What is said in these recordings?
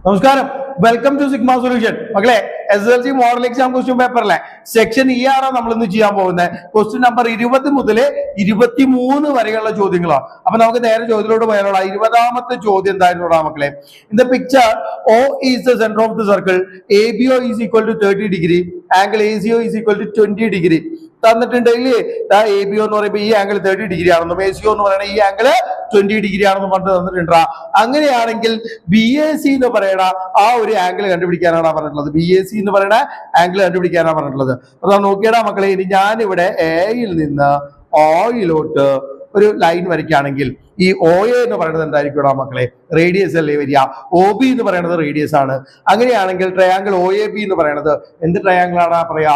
നമസ്കാരം, welcome to sigma solution. മക്കളെ, SSLC model exam question പേപ്പറിലെ സെക്ഷൻ ഇ ആണ് നമ്മൾ ഇന്ന് ചെയ്യാൻ പോകുന്നത്. ക്വസ്റ്റ്യൻ നമ്പർ 20 മുതൽ 23 വരെയുള്ള ചോദ്യങ്ങളാണ്. അപ്പൊ നമുക്ക് നേരെ ചോദ്യത്തിലോട്ട് പോയാലുള്ള 20ാമത്തെ ചോദ്യം എന്തായിരുന്നു മക്കളെ? In the picture O is the center of the circle, ABO is equal to 30 degree, angle ACO is equal to 20 degree. തന്നിട്ടുണ്ടെങ്കിൽ ABO എന്ന് പറയുമ്പോൾ ഈ ആംഗിൾ 30 ഡിഗ്രി ആണെന്നും ACO എന്ന് പറയുന്നത് ഈ ആംഗിൾ 20 ഡിഗ്രി ആണെന്നും പറഞ്ഞിട്ട് തന്നിട്ടുണ്ടാ. അങ്ങനെയാണെങ്കിൽ BAC എന്ന് പറയുന്ന ആ ഒരു ആംഗിൾ കണ്ടുപിടിക്കാനാണ് പറഞ്ഞിട്ടുള്ളത്. BAC എന്ന് പറയുന്ന ആംഗിൾ കണ്ടുപിടിക്കാനാണ് പറഞ്ഞിട്ടുള്ളത്. അപ്പൊ നോക്കിയടാ മക്കളെ, ഇനി ഞാനിവിടെ എയിൽ നിന്ന് ഓയിലോട്ട് ഒരു ലൈൻ വരയ്ക്കുകയാണെങ്കിൽ ഈ OA എന്ന് പറയുന്നത് എന്തായിരിക്കും മക്കളെ? റേഡിയസ് അല്ലേ വരിക. OB എന്ന് പറയുന്നത് റേഡിയസ് ആണ്. അങ്ങനെയാണെങ്കിൽ ട്രയാങ്കിൾ OAB എന്ന് പറയുന്നത് എന്ത് ട്രയാങ്കിൾ ആണ് പറയാ?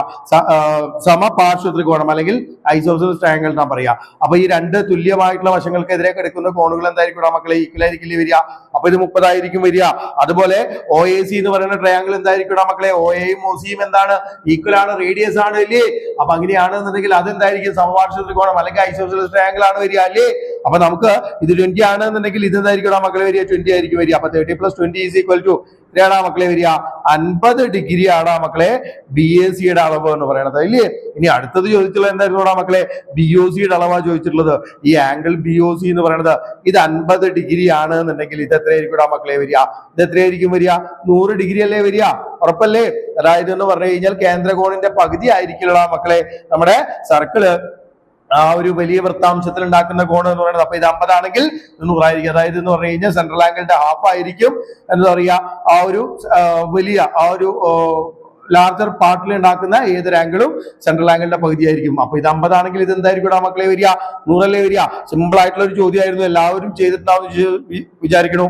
സമപാർശ്വ ത്രികോണം അല്ലെങ്കിൽ ഐസോസെലസ് ട്രയാങ്കിൾ എന്നാ പറയാ. അപ്പൊ ഈ രണ്ട് തുല്യമായിട്ടുള്ള വശങ്ങൾക്കെതിരെ കിടക്കുന്ന കോണുകൾ എന്തായിരിക്കും മക്കളെ? ഈക്വൽ ആയിരിക്കില്ലേ വരിക. അപ്പൊ ഇത് 30 ആയിരിക്കും വരിക. അതുപോലെ OAC എന്ന് പറയുന്ന ട്രയാങ്കിൾ എന്തായിരിക്കും മക്കളെ? OAയും OCയും എന്താണ്? ഈക്വൽ ആണ്, റേഡിയസ് ആണ് അല്ലേ. അപ്പൊ അങ്ങനെയാണെന്നുണ്ടെങ്കിൽ അതെന്തായിരിക്കും? സമപാർശ്വ ത്രികോണം അല്ലെങ്കിൽ ഐസോസെലസ് ട്രയാങ്കിൾ ആണ് വരിക അല്ലേ. അപ്പൊ നമുക്ക് ഇത് 20 ആണെന്നുണ്ടെങ്കിൽ ഇതെന്തായിരിക്കും മക്കളെ വരിക? 20 ആയിരിക്കും വരിക. അപ്പൊ 30 + 20 = എത്രയാണാ മക്കളെ വരിക? 50 ഡിഗ്രി ആണ് മക്കളെ BACയുടെ അളവ് എന്ന് പറയുന്നത് അല്ലേ. ഇനി അടുത്തത് ചോദിച്ചിട്ടുള്ളത് എന്തായിരുന്നു മക്കളെ? BOCയുടെ അളവാ ചോദിച്ചിട്ടുള്ളത്. ഈ ആംഗിൾ BOC എന്ന് പറയുന്നത് ഇത് 50 ഡിഗ്രി ആണ് എന്നുണ്ടെങ്കിൽ ഇത് എത്രയായിരിക്കും മക്കളെ വരിക? ഇത് എത്രയായിരിക്കും വരിക? 100 ഡിഗ്രി അല്ലേ വരിക? ഉറപ്പല്ലേ? അതായത് എന്ന് പറഞ്ഞു കഴിഞ്ഞാൽ കേന്ദ്രകോണിന്റെ പകുതി ആയിരിക്കില്ല മക്കളെ നമ്മുടെ സർക്കിള് ആ ഒരു വലിയ വൃത്താംശത്തിൽ ഉണ്ടാക്കുന്ന കോൺ എന്ന് പറയുന്നത്. അപ്പൊ ഇത് 50 ആണെങ്കിൽ 100 ആയിരിക്കും. അതായത് എന്ന് പറഞ്ഞു കഴിഞ്ഞാൽ സെൻട്രൽ ആംഗിളിന്റെ ഹാഫ് ആയിരിക്കും എന്താ പറയാ ആ ഒരു വലിയ ആ ഒരു ലാർജർ പാർട്ടിൽ ഉണ്ടാക്കുന്ന ഏതൊരു ആംഗിളും സെൻട്രൽ ആംഗിളിന്റെ പകുതി ആയിരിക്കും. അപ്പൊ ഇത് 50 ആണെങ്കിൽ ഇത് എന്തായിരിക്കും മക്കളെ വരിക? 100 അല്ലേ വരിക. സിമ്പിൾ ആയിട്ടുള്ള ഒരു ചോദ്യമായിരുന്നു, എല്ലാവരും ചെയ്തിട്ടുണ്ടാവും വിചാരിക്കണു.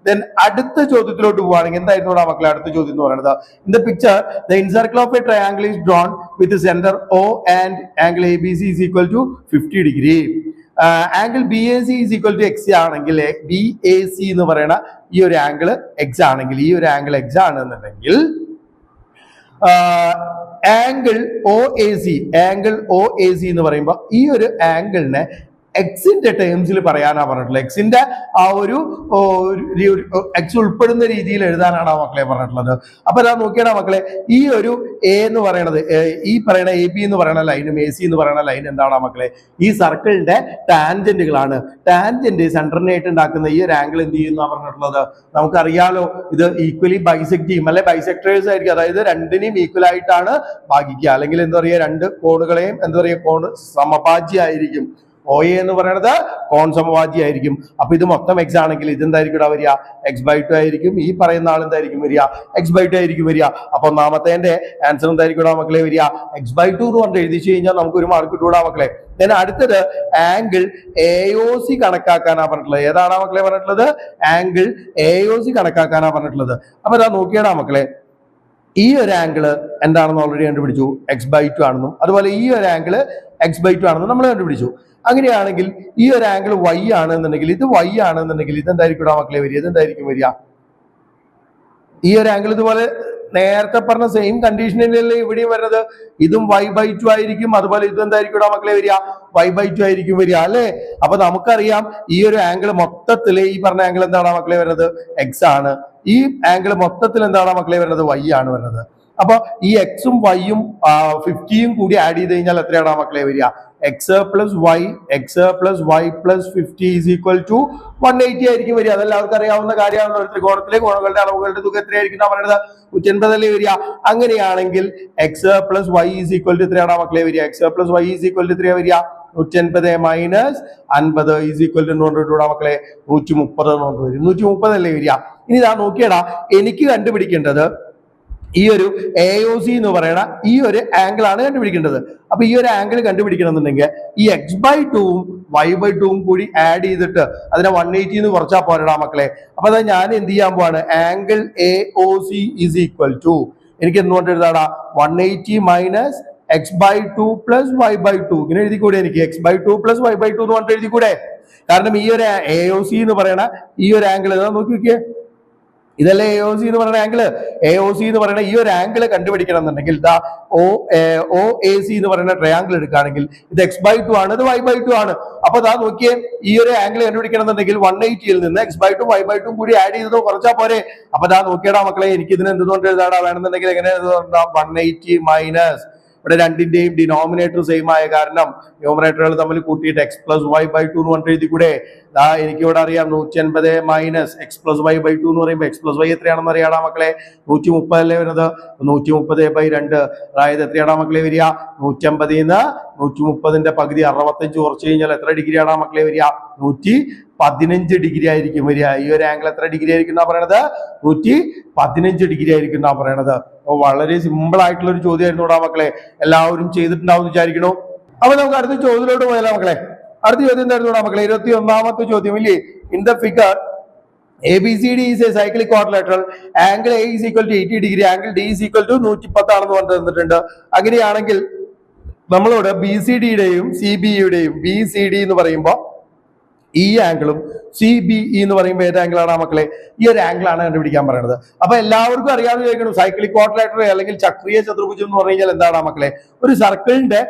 ദെൻ അടുത്ത ചോദ്യത്തിലോട്ട് പോവുകയാണെങ്കിൽ എന്തായിരുന്നു മക്കളെ അടുത്ത ചോദ്യം എന്ന് പറയുന്നത്? In the picture the incircle of a triangle is drawn with centre O and angle ABC is equal to 50 degree. Angle BAC is equal to X ആണെങ്കിൽ BAC എന്ന് പറയുന്ന ഈ ഒരു ആംഗിൾ X ആണെങ്കിൽ ഈ ഒരു ആംഗിൾ X ആണെന്നുണ്ടെങ്കിൽ angle OAC എന്ന് പറയുമ്പോൾ ഈ ഒരു ആംഗിളിനെ എക്സിന്റെ ടേംസിൽ പറയാനാ പറഞ്ഞിട്ടുള്ളത്. എക്സിന്റെ ആ ഒരു എക്സ് ഉൾപ്പെടുന്ന രീതിയിൽ എഴുതാനാണ് മക്കളെ പറഞ്ഞിട്ടുള്ളത്. അപ്പൊ ഞാൻ നോക്കിയാ മക്കളെ, ഈ ഒരു A എന്ന് പറയണത്, ഈ പറയുന്ന AB എന്ന് പറയുന്ന ലൈനും AC എന്ന് പറയുന്ന ലൈൻ എന്താണ് മക്കളെ? ഈ സർക്കിളിന്റെ ടാൻജന്റുകളാണ്. ടാൻജന്റ് സെന്ററിനായിട്ട് ഉണ്ടാക്കുന്ന ഈ ഒരു ആംഗിൾ എന്ത് ചെയ്യുന്ന പറഞ്ഞിട്ടുള്ളത്? നമുക്കറിയാലോ, ഇത് ഈക്വലി ബൈസെക്ട് ചെയ്യും അല്ലെ, ബൈസെക്ടേഴ്സ് ആയിരിക്കും. അതായത് രണ്ടിനെയും ഈക്വൽ ആയിട്ടാണ് ഭാഗിക്കുക. അല്ലെങ്കിൽ എന്താ പറയുക, രണ്ട് കോണുകളെയും എന്താ പറയുക, കോണ് സമഭാജ്യായിരിക്കും. OA എന്ന് പറയുന്നത് കോൺ സമവാജ്യായിരിക്കും. അപ്പൊ ഇത് മൊത്തം X ആണെങ്കിൽ ഇതെന്തായിരിക്കും വരിക? X/2 ആയിരിക്കും. ഈ പറയുന്ന ആൾ എന്തായിരിക്കും വരിക? X/2 ആയിരിക്കും വരിക. അപ്പൊ ഒന്നാമത്തെ ആൻസർ എന്തായിരിക്കും മക്കളെ വരിക? X/2 എന്ന് പറഞ്ഞ് എഴുതിച്ചു കഴിഞ്ഞാൽ നമുക്ക് ഒരു മാർക്ക് കിട്ടൂടാ മക്കളെ. then അടുത്തത് ആംഗിൾ AOC കണക്കാക്കാനാ പറഞ്ഞിട്ടുള്ളത്. ഏതാണ് മക്കളെ പറഞ്ഞിട്ടുള്ളത്? ആംഗിൾ AOC കണക്കാക്കാനാ പറഞ്ഞിട്ടുള്ളത്. അപ്പൊ ഇതാ നോക്കിയാടാ മക്കളെ, ഈ ഒരു ആംഗിള് എന്താണെന്ന് ഓൾറെഡി കണ്ടുപിടിച്ചു, X/2 ആണെന്നും. അതുപോലെ ഈ ഒരു ആംഗിള് X/2 ആണെന്നും നമ്മൾ കണ്ടുപിടിച്ചു. അങ്ങനെയാണെങ്കിൽ ഈ ഒരു ആംഗിൾ Y ആണെന്നുണ്ടെങ്കിൽ ഇത് Y ആണെന്നുണ്ടെങ്കിൽ ഇതെന്തായിരിക്കും മക്കളെ വരിക? ഇതെന്തായിരിക്കും വരിക? ഈ ഒരു ആംഗിൾ ഇതുപോലെ നേരത്തെ പറഞ്ഞ സെയിം കണ്ടീഷനിലല്ലേ ഇവിടെയും വരുന്നത്. ഇതും Y/2 ആയിരിക്കും. അതുപോലെ ഇതെന്തായിരിക്കും മക്കളെ വരിക? Y/2 ആയിരിക്കും വരിക അല്ലെ. അപ്പൊ നമുക്കറിയാം ഈ ഒരു ആംഗിൾ മൊത്തത്തില് ഈ പറഞ്ഞ ആംഗിൾ എന്താണ് മക്കളെ വരുന്നത്? X ആണ്. ഈ ആംഗിൾ മൊത്തത്തിൽ എന്താണ് മക്കളെ വരുന്നത്? Y ആണ് വരുന്നത്. അപ്പൊ ഈ X-ഉം Y-ഉം 50യും കൂടി ആഡ് ചെയ്ത് കഴിഞ്ഞാൽ എത്രയാണ് മക്കളെ വരിക? X + Y + 50 = 180 ആയിരിക്കും വരിക. അതെല്ലാവർക്കും അറിയാവുന്ന കാര്യമാണ്. ഒരു ത്രികോണത്തിലെ കോണുകളുടെ അളവുകളുടെ തുക എത്രയായിരിക്കും പറയുന്നത്? 180 അല്ലേ വരിക. അങ്ങനെയാണെങ്കിൽ X + Y = എത്രയാണ് മക്കളെ വരിക? X + Y = എത്രയാ വരിക? 180 - 50 = മക്കളെ 130 വരും. 130 അല്ലേ വരിക. ഇനി ഞാൻ നോക്കിയടാ, എനിക്ക് കണ്ടുപിടിക്കേണ്ടത് ഈ ഒരു AOC എന്ന് പറയുന്ന ഈ ഒരു ആംഗിൾ ആണ് കണ്ടുപിടിക്കേണ്ടത്. അപ്പൊ ഈ ഒരു ആംഗിൾ കണ്ടുപിടിക്കണം എന്നുണ്ടെങ്കിൽ ഈ X/2ഉം Y/2ഉം കൂടി ആഡ് ചെയ്തിട്ട് അതിനെ 180 എന്ന് കുറച്ചാൽ പോരടാ മക്കളെ. അപ്പൊ അതാ ഞാൻ എന്ത് ചെയ്യാൻ പോവാണ്? ആംഗിൾ AOC = എനിക്ക് എന്തുകൊണ്ട് എഴുതാടാ? 180 - X/2 + Y/2. ഇങ്ങനെ എഴുതിക്കൂടെ എനിക്ക്? X/2 + Y/2 എന്ന് പറഞ്ഞിട്ട് എഴുതിക്കൂടെ? കാരണം ഈ ഒരു AOC എന്ന് പറയുന്ന ഈ ഒരു ആംഗിൾ നോക്കി നോക്കിയേ, ഇതല്ലേ എ ഒ സി എന്ന് പറയുന്ന ആംഗിള്. എ ഒ സി എന്ന് പറയുന്ന ഈ ഒരു ആംഗിള് കണ്ടുപിടിക്കണം എന്നുണ്ടെങ്കിൽ ദാ ഒ എ സി എന്ന് പറയുന്ന ട്രയാംഗിൾ എടുക്കുകയാണെങ്കിൽ ഇത് x/2 ആണ്, ഇത് y/2 ആണ്. അപ്പൊ ദാ നോക്കിയേ, ഈ ഒരു ആംഗിൾ കണ്ടുപിടിക്കണം എന്നുണ്ടെങ്കിൽ 180 നിന്ന് x/2 y/2 കൂടി ആഡ് ചെയ്തോ കുറച്ചാ പോരെ. അപ്പൊ ദാ നോക്കിയടാ മക്കളെ, എനിക്ക് ഇതിന് എന്തുകൊണ്ട് എഴുതാടാ വേണമെന്നുണ്ടെങ്കിൽ എങ്ങനെ എഴുതാം? 180 മൈനസ്, ഇവിടെ രണ്ടിന്റെയും ഡിനോമിനേറ്റർ സെയിം ആയ കാരണം ന്യൂമറേറ്ററുകൾ തമ്മിൽ കൂട്ടിയിട്ട് x+y/2 എന്ന് പറഞ്ഞിട്ട് എഴുതി കൂടെ. എനിക്ക് ഇവിടെ അറിയാം 180 മൈനസ് x+y/2 എന്ന് പറയുമ്പോൾ x+y എത്രയാണെന്ന് അറിയാടാ മക്കളെ? 130 അല്ലേ വരുന്നത്. 130/2 അതായത് എത്രയാടാ മക്കളെ വരിക? 150 130ന്റെ പകുതി 65 കുറച്ച് കഴിഞ്ഞാൽ എത്ര ഡിഗ്രിയാടാ മക്കളെ വരിക? 115 ഡിഗ്രി ആയിരിക്കും വരിക. ഈ ഒരു ആംഗിൾ എത്ര ഡിഗ്രി ആയിരിക്കും എന്നാ പറയണത്? 115 ഡിഗ്രി ആയിരിക്കും എന്നാ പറയണത്. അപ്പൊ വളരെ സിമ്പിൾ ആയിട്ടുള്ള ഒരു ചോദ്യമായിരുന്നു മക്കളെ. എല്ലാവരും ചെയ്തിട്ടുണ്ടാവും വിചാരിക്കണു. അപ്പൊ നമുക്ക് അടുത്ത ചോദ്യത്തിലോട്ട് പോയാലോ മക്കളെ? അടുത്ത ചോദ്യം എന്തായിരുന്നു മക്കളെ? 21ാമത്തെ ചോദ്യം ഇല്ലേ? In the figure ABCD is a cyclic quadrilateral. Angle A is equal to 80 degree. Angle D is equal to 110 ആണെന്ന് പറഞ്ഞു തന്നിട്ടുണ്ട്. അങ്ങനെയാണെങ്കിൽ നമ്മളോട് BCD-യുടെയും CBE-യുടെയും BCD എന്ന് പറയുമ്പോൾ ഈ ആംഗിളും CBE എന്ന് പറയുമ്പോൾ ഏത് ആംഗിൾ ആണ് മക്കളെ? ഈ ഒരു ആംഗിൾ ആണ് കണ്ടുപിടിക്കാൻ പറയുന്നത്. അപ്പൊ എല്ലാവർക്കും അറിയാതെ ചോദിക്കണം, സൈക്ലിക് ക്വാഡ്രിലേറ്റർ അല്ലെങ്കിൽ ചക്രീയ ചതുർഭുജം എന്ന് പറഞ്ഞു കഴിഞ്ഞാൽ എന്താണ് മക്കളെ? ഒരു സർക്കിളിന്റെ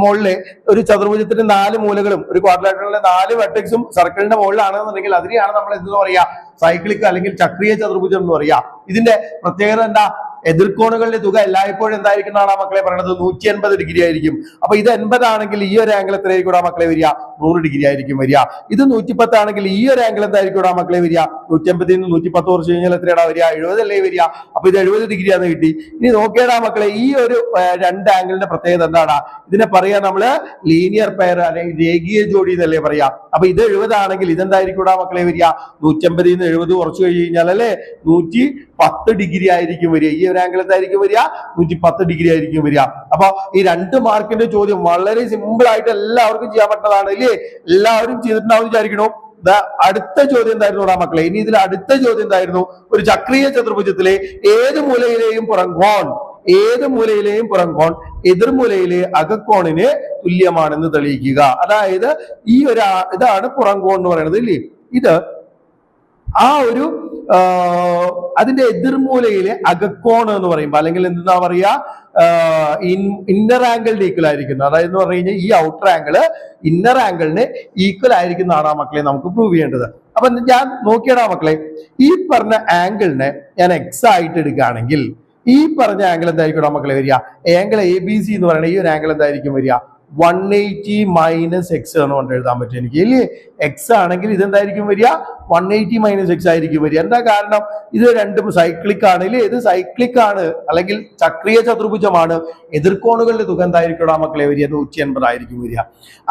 മുകളില് ഒരു ചതുർഭുജത്തിന്റെ 4 മൂലകളും ഒരു ക്വാഡ്രിലേറ്ററിലെ 4 വെർട്ടെക്സും സർക്കിളിന്റെ മുകളിലാണെന്നുണ്ടെങ്കിൽ അതിനെയാണ് നമ്മൾ എന്ത് പറയാ? സൈക്ലിക് അല്ലെങ്കിൽ ചക്രീയ ചതുർഭുജം എന്ന് പറയാ. ഇതിന്റെ പ്രത്യേകത എന്താ? എതിർക്കോണുകളുടെ തുക എല്ലായ്പ്പോഴും എന്തായിരിക്കുന്നതാണ് മക്കളെ പറയുന്നത്? 180 ഡിഗ്രി ആയിരിക്കും. അപ്പൊ ഇത് 80 ആണെങ്കിൽ ഈ ഒരു ആംഗിൾ എത്രയായിരിക്കും മക്കളെ വരിക? 100 ഡിഗ്രി ആയിരിക്കും വരിക. ഇത് 110 ആണെങ്കിൽ ഈ ഒരു ആംഗിൾ എന്തായിരിക്കും മക്കളെ വരിക? 180 നിന്ന് 110 കുറച്ച് കഴിഞ്ഞാൽ എത്രയാടാ വരിക? 70 അല്ലേ വരിക. അപ്പൊ ഇത് 70 ഡിഗ്രി ആണ് കിട്ടി. ഇനി നോക്കിയടാ മക്കളെ, ഈ ഒരു രണ്ട് ആംഗിളിന്റെ പ്രത്യേകത എന്താണ്? ഇതിനെ പറയാ നമ്മള് ലീനിയർ പെയർ അല്ലെങ്കിൽ രേഖീയ ജോഡി എന്നല്ലേ പറയാ. അപ്പൊ ഇത് 70 ആണെങ്കിൽ ഇതെന്തായിരിക്കും മക്കളെ വരിക? 180 നിന്ന് 70 കുറച്ച് കഴിഞ്ഞ് കഴിഞ്ഞാൽ അല്ലെ 110 ഡിഗ്രി ആയിരിക്കും വരിക. ഈ ഒരു ആംഗിൾ എന്തായിരിക്കും വരിക? 110 ഡിഗ്രി ആയിരിക്കും വരിക. അപ്പൊ ഈ 2 മാർക്കിന്റെ ചോദ്യം വളരെ സിമ്പിൾ ആയിട്ട് എല്ലാവർക്കും ചെയ്യാൻ പറ്റുന്നതാണ് ഇല്ലേ? എല്ലാവരും ചെയ്തിട്ടുണ്ടാവും വിചാരിക്കണു. അടുത്ത ചോദ്യം എന്തായിരുന്നു മക്കളെ? ഇനി ഇതിൽ അടുത്ത ചോദ്യം എന്തായിരുന്നു? ഒരു ചക്രീയ ചതുർഭുജത്തിലെ ഏത് മൂലയിലെയും പുറംകോൺ എതിർമൂലയിലെ അകക്കോണിന് തുല്യമാണെന്ന് തെളിയിക്കുക. അതായത് ഈ ഒരു ഇതാണ് പുറംകോൺ എന്ന് പറയുന്നത് ഇല്ലേ? ഇത് ആ ഒരു അതിന്റെ എതിർമൂലയിലെ അകക്കോൺ എന്ന് പറയുമ്പോൾ അല്ലെങ്കിൽ എന്താ പറയാ, ഇന്നർ ആംഗിളിന് ഈക്വൽ ആയിരിക്കുന്നു. അതായത് എന്ന് പറഞ്ഞു കഴിഞ്ഞാൽ ഈ ഔട്ടർ ആംഗിള് ഇന്നർ ആംഗിളിന് ഈക്വൽ ആയിരിക്കുന്നതാണ് മക്കളെ നമുക്ക് പ്രൂവ് ചെയ്യേണ്ടത്. അപ്പൊ ഞാൻ നോക്കിയടാ മക്കളെ, ഈ പറഞ്ഞ ആംഗിളിനെ ഞാൻ എക്സ് ആയിട്ട് എടുക്കുകയാണെങ്കിൽ ഈ പറഞ്ഞ ആംഗിൾ എന്തായിരിക്കും മക്കളെ വരിക? ആംഗിൾ ABC എന്ന് പറയുന്നത് ഈ ഒരു ആംഗിൾ എന്തായിരിക്കും വരിക? 180 മൈനസ് എക്സ് എന്ന് കൊണ്ട് എഴുതാൻ പറ്റും എനിക്ക് ഇല്ലേ? എക്സ് ആണെങ്കിൽ ഇതെന്തായിരിക്കും വരിക? 180 മൈനസ് എക്സ് ആയിരിക്കും വരിക. എന്താ കാരണം? ഇത് രണ്ടും സൈക്ലിക് ആണ് ഇല്ലേ? ഇത് സൈക്ലിക് ആണ് അല്ലെങ്കിൽ ചക്രീയ ചതുർഭുജമാണ്. എതിർക്കോണുകളുടെ തുക എന്തായിരിക്കും മക്കളെ വരിക? 180 ആയിരിക്കും വരിക.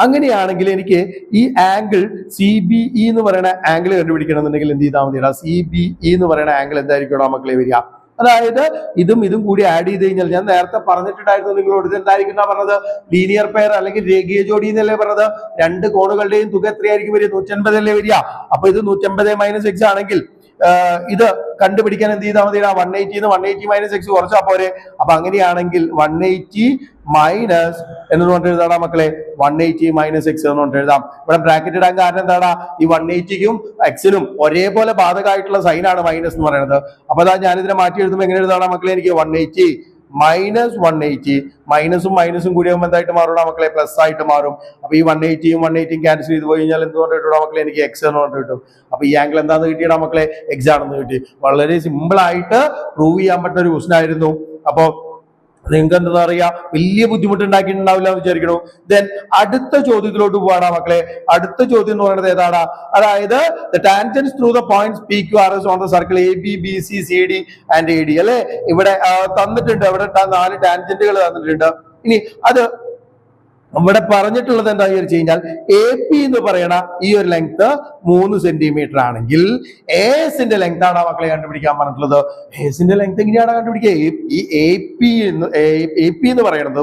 അങ്ങനെയാണെങ്കിൽ എനിക്ക് ഈ ആംഗിൾ CBE എന്ന് പറയുന്ന ആംഗിൾ കണ്ടുപിടിക്കണം എന്നുണ്ടെങ്കിൽ എന്ത് ചെയ്താൽ മതി? CBE എന്ന് പറയുന്ന ആംഗിൾ എന്തായിരിക്കും മക്കളെ വരിക? അതായത് ഇതും കൂടി ആഡ് ചെയ്ത് കഴിഞ്ഞാൽ ഞാൻ നേരത്തെ പറഞ്ഞിട്ടുണ്ടായിരുന്നു നിങ്ങളോട്, ഇത് എന്തായിരിക്കും പറഞ്ഞത്? ലീനിയർ പെയർ അല്ലെങ്കിൽ രേഖീയ ജോഡി എന്നല്ലേ പറഞ്ഞത്? 2 കോണുകളുടെയും തുക എത്രയായിരിക്കും വരിക? 180 അല്ലേ വരിക. അപ്പൊ ഇത് 180 മൈനസ് എക്സ് ആണെങ്കിൽ ഇത് കണ്ടുപിടിക്കാൻ എന്ത് ചെയ്താൽ മതി? 180 മൈനസ് എക്സ് കുറച്ചാ പോരെ. അപ്പൊ അങ്ങനെയാണെങ്കിൽ 180 മൈനസ് എന്ന് പറഞ്ഞിട്ട് എഴുതാടാ മക്കളെ? 180 മൈനസ് എക്സ് എന്ന് പറഞ്ഞിട്ട് എഴുതാം. ഇവിടെ ബ്രാക്കറ്റ് ഇടാൻ കാരണം എന്താടാ? ഈ 180ക്കും എക്സിനും ഒരേപോലെ ബാധകമായിട്ടുള്ള സൈനാണ് മൈനസ് എന്ന് പറയുന്നത്. അപ്പൊ അതാ ഞാനിതിനെ മാറ്റി എഴുതുമ്പോൾ എങ്ങനെ എഴുതാടാ മക്കളെ? എനിക്ക് 180 മൈനസ് 180 മൈനസും മൈനസും കൂടി ആകുമ്പോൾ എന്തായിട്ട് മാറും മക്കളെ? പ്ലസ് ആയിട്ട് മാറും. അപ്പൊ ഈ 180യും 180യും ക്യാൻസൽ ചെയ്ത് പോയി കഴിഞ്ഞാൽ എന്ത് പറഞ്ഞിട്ടാ മക്കളെ? എനിക്ക് എക്സ് എന്ന് പറഞ്ഞിട്ട് കിട്ടും. അപ്പൊ ഈ ആംഗിൾ എന്താന്ന് കിട്ടിയടാ മക്കളെ? എക്സ് ആണെന്ന് കിട്ടി. വളരെ സിമ്പിൾ ആയിട്ട് പ്രൂവ് ചെയ്യാൻ പറ്റുന്ന ഒരു ക്വസ്റ്റൻ ആയിരുന്നു. അപ്പൊ നിങ്ങൾക്ക് എന്താ പറയാ, വലിയ ബുദ്ധിമുട്ടുണ്ടാക്കിയിട്ടുണ്ടാവില്ല എന്ന് വിചാരിക്കണു. ദെൻ അടുത്ത ചോദ്യത്തിലോട്ട് പോവാടാ മക്കളെ. അടുത്ത ചോദ്യം എന്ന് പറയുന്നത് ഏതാടാ? അതായത് the tangents through the points PQRS on the circle AB, BC, CD and AD അല്ലെ? ഇവിടെ തന്നിട്ടുണ്ട്. ഇവിടെ 4 ടാൻജന്റുകൾ തന്നിട്ടുണ്ട്. ഇനി അത് ഇവിടെ പറഞ്ഞിട്ടുള്ളത് എന്താ വെച്ച് കഴിഞ്ഞാൽ AP എന്ന് പറയണ ഈ ഒരു ലെങ്ത് 3 സെന്റിമീറ്റർ ആണെങ്കിൽ ASന്റെ ലെങ്ത് ആണ് മക്കളെ കണ്ടുപിടിക്കാൻ പറഞ്ഞിട്ടുള്ളത്. ASന്റെ ലെങ്ത് എങ്ങനെയാണ് കണ്ടുപിടിക്കുക? ഈ AP എന്ന് പറയുന്നത്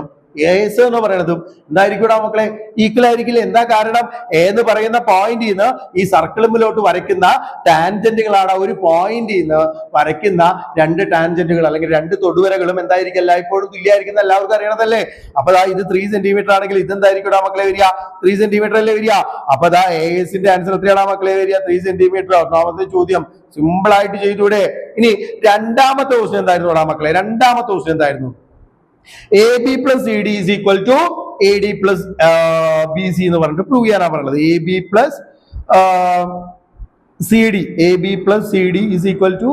AS എന്ന് പറയുന്നതും എന്തായിരിക്കും മക്കളെ ഈക്വൽ ആയിരിക്കില്ല. എന്താ കാരണം? എ എന്ന് പറയുന്ന പോയിന്റിൽ നിന്ന് ഈ സർക്കിളിലോട്ട് വരയ്ക്കുന്ന ടാൻജന്റുകളാണ്. ഒരു പോയിന്റിൽ നിന്ന് വരയ്ക്കുന്ന രണ്ട് ടാൻജന്റുകൾ അല്ലെങ്കിൽ രണ്ട് തൊടുവരകളും എന്തായിരിക്കും എല്ലായ്പ്പോഴും തുല്യമായിരിക്കുന്ന എല്ലാവർക്കും അറിയണതല്ലേ. അപ്പൊ ഇത് 3 സെന്റിമീറ്റർ ആണെങ്കിൽ ഇതെന്തായിരിക്കും മക്കളെ വരിക? 3 സെന്റിമീറ്റർ അല്ലേ വരിക. അപ്പൊ ASന്റെ ആൻസർ എത്രയാണ് മക്കളെ വരിക? 3 സെന്റിമീറ്റർ. ഒന്നാമത്തെ ചോദ്യം സിമ്പിൾ ആയിട്ട് ചെയ്തൂടെ? ഇനി രണ്ടാമത്തെ ക്വസ്റ്റ്യൻ എന്തായിരുന്നു മക്കളെ? രണ്ടാമത്തെ ക്വസ്റ്റ്യൻ എന്തായിരുന്നു? AB plus CD is equal to AD plus BC എന്ന് പറഞ്ഞിട്ട് പ്രൂവ് ചെയ്യാനാണ് പറയുന്നത്. AB plus CD, AB plus CD is equal to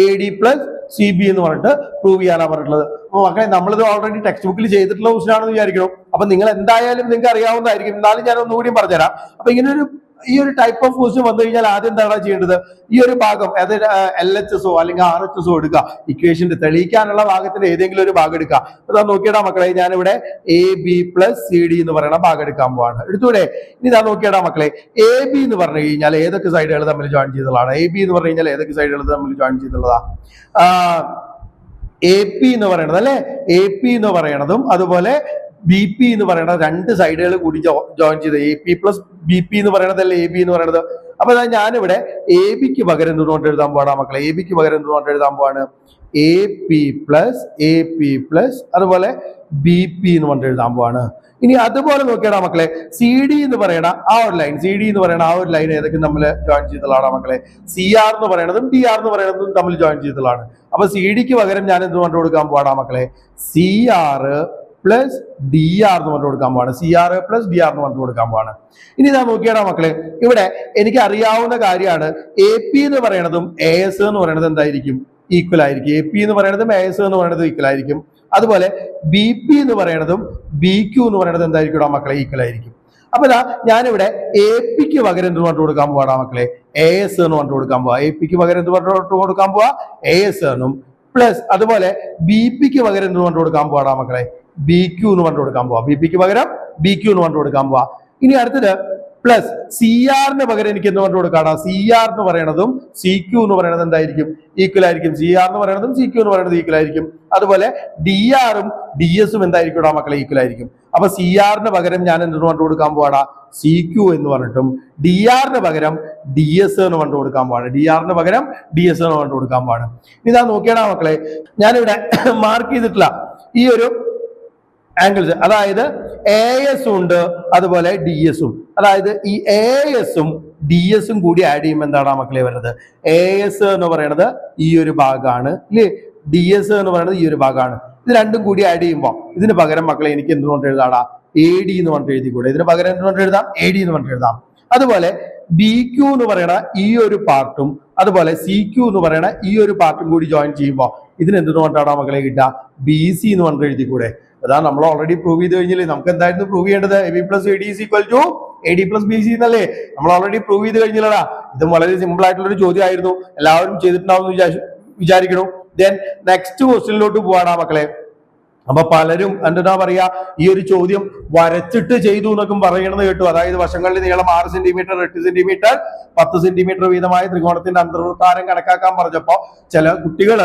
AD plus CB എന്ന് പറഞ്ഞിട്ട് പ്രൂവ് ചെയ്യാനാണ് പറഞ്ഞിട്ടുള്ളത്. അപ്പൊ മക്കളെ നമ്മളിത് ഓൾറെഡി ടെക്സ്റ്റ് ബുക്കിൽ ചെയ്തിട്ടുള്ള ക്വസ്റ്റ്യൻ ആണെന്ന് വിചാരിക്കണം. അപ്പൊ നിങ്ങൾ എന്തായാലും നിങ്ങൾക്ക് അറിയാവുന്നതായിരിക്കും. എന്നാലും ഞാൻ ഒന്നുകൂടി പറഞ്ഞുതരാം. അപ്പൊ ഇങ്ങനെ ഈ ഒരു ടൈപ്പ് ഓഫ് ക്വസ്റ്റ്യൻ വന്നു കഴിഞ്ഞാൽ ആദ്യം എന്താണ് ചെയ്യേണ്ടത്? ഈ ഒരു ഭാഗം അതായത് LHSO അല്ലെങ്കിൽ RHSO എടുക്കുക. ഇക്വേഷന്റെ തെളിയിക്കാനുള്ള ഭാഗത്തിന്റെ ഏതെങ്കിലും ഒരു ഭാഗം എടുക്കുക. അതാ നോക്കിയടാ മക്കളെ, ഞാനിവിടെ AB plus CD എന്ന് പറയുന്ന ഭാഗം എടുക്കാൻ പോവാണ്. എടുത്തൂടെ? ഇനി ഇതാ നോക്കിയടാ മക്കളെ, AB എന്ന് പറഞ്ഞു കഴിഞ്ഞാൽ ഏതൊക്കെ സൈഡുകൾ തമ്മിൽ ജോയിൻ ചെയ്തുള്ളതാണ്? AB എന്ന് പറഞ്ഞു കഴിഞ്ഞാൽ ഏതൊക്കെ സൈഡുകൾ തമ്മിൽ ജോയിൻ ചെയ്തുള്ളതാ? AP എന്ന് പറയണത് അല്ലെ, AP എന്ന് പറയണതും അതുപോലെ BP എന്ന് പറയുന്ന രണ്ട് സൈഡുകൾ കൂടി ജോയിൻ ചെയ്ത് AP പ്ലസ് BP എന്ന് പറയണതല്ലേ AB എന്ന് പറയുന്നത്. അപ്പൊ ഞാനിവിടെ ABക്ക് പകരം എന്തുകൊണ്ട് എഴുതാൻ പോവാണ് മക്കളെ? ABക്ക് പകരം എന്തുകൊണ്ട് എഴുതാൻ പോവാണ്? AP പ്ലസ് അതുപോലെ BP എന്ന് പറഞ്ഞിട്ട് എഴുതാൻ പോവാണ്. ഇനി അതുപോലെ നോക്കിയാടാ മക്കളെ, CD എന്ന് പറയണ ആ ഒരു ലൈൻ, CD എന്ന് പറയണ ആ ഒരു ലൈൻ ഏതൊക്കെ നമ്മൾ ജോയിൻ ചെയ്തതാണ് മക്കളെ? CR എന്ന് പറയണതും DR എന്ന് പറയണതും തമ്മിൽ ജോയിൻ ചെയ്തതാണ്. അപ്പൊ CDക്ക് പകരം ഞാൻ എന്തുകൊണ്ട് കൊടുക്കാൻ പോവാടാ മക്കളെ? CR പ്ലസ് DR എന്ന് പറഞ്ഞു കൊടുക്കാൻ പോവാണ്. CR പ്ലസ് DR എന്ന് പറഞ്ഞു കൊടുക്കാൻ പോവാണ്. ഇനി ഞാൻ നോക്കിയാടാ മക്കളെ, ഇവിടെ എനിക്ക് അറിയാവുന്ന കാര്യമാണ് AP എന്ന് പറയണതും AS എന്ന് പറയുന്നത് എന്തായിരിക്കും? ഈക്വൽ ആയിരിക്കും. AP എന്ന് പറയുന്നതും AS എന്ന് പറയുന്നതും ഈക്വൽ ആയിരിക്കും. അതുപോലെ BP എന്ന് പറയുന്നതും BQ എന്ന് പറയുന്നത് എന്തായിരിക്കും മക്കളെ? ഈക്വൽ ആയിരിക്കും. അപ്പൊ ഞാനിവിടെ APക്ക് പകരം എന്ത് പറഞ്ഞു കൊടുക്കാൻ പോവാടാ മക്കളെ? AS എന്ന് പറഞ്ഞു കൊടുക്കാൻ പോവാ. APക്ക് പകരം എന്ത് പറഞ്ഞു കൊടുക്കാൻ പോവാ? AS എന്നും പ്ലസ് അതുപോലെ BPക്ക് പകരം എന്ത് പറഞ്ഞു കൊടുക്കാൻ പോവാടാ മക്കളെ? BQ എന്ന് പറഞ്ഞു കൊടുക്കാൻ പോവാ. BPക്ക് പകരം BQ എന്ന് പറഞ്ഞു കൊടുക്കാൻ പോവാ. ഇനി അടുത്തത് പ്ലസ് CRന് പകരം എനിക്ക് എന്ത് പറഞ്ഞു കൊടുക്കാടാ? CR എന്ന് പറയണതും CQ എന്ന് പറയുന്നത് എന്തായിരിക്കും? ഈക്വൽ ആയിരിക്കും. CR എന്ന് പറയുന്നതും CQ എന്ന് പറയുന്നത് ഈക്വൽ ആയിരിക്കും. അതുപോലെ DRഉം DS ഉം എന്തായിരിക്കും മക്കളെ? ഈക്വൽ ആയിരിക്കും. അപ്പൊ CRന് പകരം ഞാൻ എന്ത് പറഞ്ഞു കൊടുക്കാൻ പോവാടാ? CQ എന്ന് പറഞ്ഞിട്ടും DRന് പകരം DS എന്ന് പറഞ്ഞു കൊടുക്കാൻ പോവാണ്. DRന് പകരം DS എന്ന് പറഞ്ഞു കൊടുക്കാൻ പോവാണ്. ഇതാ നോക്കിയാടാ മക്കളെ, ഞാനിവിടെ മാർക്ക് ചെയ്തിട്ടില്ല ഈ ഒരു ആംഗിൾസ്, അതായത് AS ഉണ്ട് അതുപോലെ DS ഉം. അതായത് ഈ AS ഉം DS ഉം കൂടി ആഡ് ചെയ്യുമ്പോൾ എന്താണ് മക്കളെ വരുന്നത്? AS എന്ന് പറയുന്നത് ഈ ഒരു ഭാഗമാണ് ഇല്ലേ, DS എന്ന് പറയുന്നത് ഈ ഒരു ഭാഗമാണ്. ഇത് രണ്ടും കൂടി ആഡ് ചെയ്യുമ്പോൾ ഇതിന് പകരം മക്കളെ എനിക്ക് എന്തുകൊണ്ട് എഴുതാടാ? AD എന്ന് പറഞ്ഞിട്ട് എഴുതിക്കൂടെ? ഇതിന് പകരം എന്തുകൊണ്ട് എഴുതാം? AD എന്ന് പറഞ്ഞിട്ട് എഴുതാം. അതുപോലെ BQ എന്ന് പറയണ ഈ ഒരു പാർട്ടും അതുപോലെ CQ എന്ന് പറയണ ഈ ഒരു പാർട്ടും കൂടി ജോയിൻ ചെയ്യുമ്പോൾ ഇതിന് എന്തുകൊണ്ടാണ് മക്കളെ കിട്ടുക? BC എന്ന് പറഞ്ഞിട്ട് എഴുതിക്കൂടെ? അതാണ് നമ്മൾ ഓൾറെഡി പ്രൂവ് ചെയ്ത് കഴിഞ്ഞില്ലേ. നമുക്ക് എന്തായിരുന്നു പ്രൂവ് ചെയ്യേണ്ടത്? AB plus AD is equal to AD plus BC എന്നല്ലേ നമ്മൾ ഓൾറെഡി പ്രൂവ് ചെയ്ത് കഴിഞ്ഞില്ലടാ. ഇതും വളരെ സിമ്പിൾ ആയിട്ടുള്ള ഒരു ചോദ്യമായിരുന്നു. എല്ലാവരും ചെയ്തിട്ടുണ്ടാവും വിചാരിക്കണു. ദെൻ നെക്സ്റ്റ് ക്വസ്റ്റ്യനിലോട്ട് പോവാടാ മക്കളെ. അപ്പൊ പലരും എന്താ പറയാ, ഈ ഒരു ചോദ്യം വരച്ചിട്ട് ചെയ്തു എന്നൊക്കെ പറയണത് കേട്ടു. അതായത് വശങ്ങളിൽ നീളം 6 സെന്റിമീറ്റർ 8 സെന്റിമീറ്റർ 10 സെന്റിമീറ്റർ വീതമായ ത്രികോണത്തിന്റെ അന്തർവൃത്താരം കണക്കാക്കാൻ പറഞ്ഞപ്പോ ചില കുട്ടികൾ